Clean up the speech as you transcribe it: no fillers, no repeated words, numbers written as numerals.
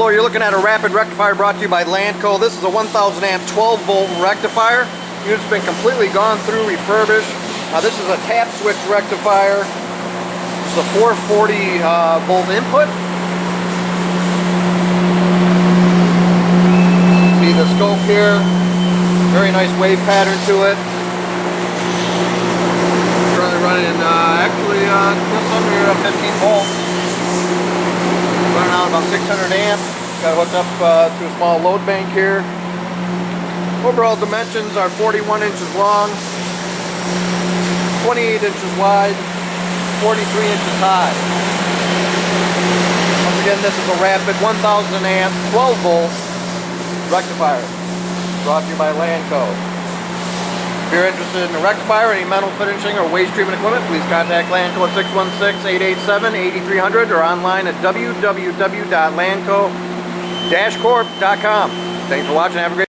Lanco. You're looking at a rapid rectifier brought to you by Lanco. This is a 1000 amp 12 volt rectifier. Unit's been completely gone through, refurbished. This is a tap switch rectifier. It's a 440 volt input. See the scope here. Very nice wave pattern to it. Currently running actually just under 15 volts. Running out about 600 amps. Got hooked up to a small load bank here. Overall dimensions are 41 inches long, 28 inches wide, 43 inches high. Once again, this is a rapid 1000 amp 12 volt rectifier brought to you by Lanco. If you're interested in a rectifier, any metal finishing or waste treatment equipment, please contact Lanco at 616-887-8300 or online at www.lanco-corp.com. Thanks for watching. Have a great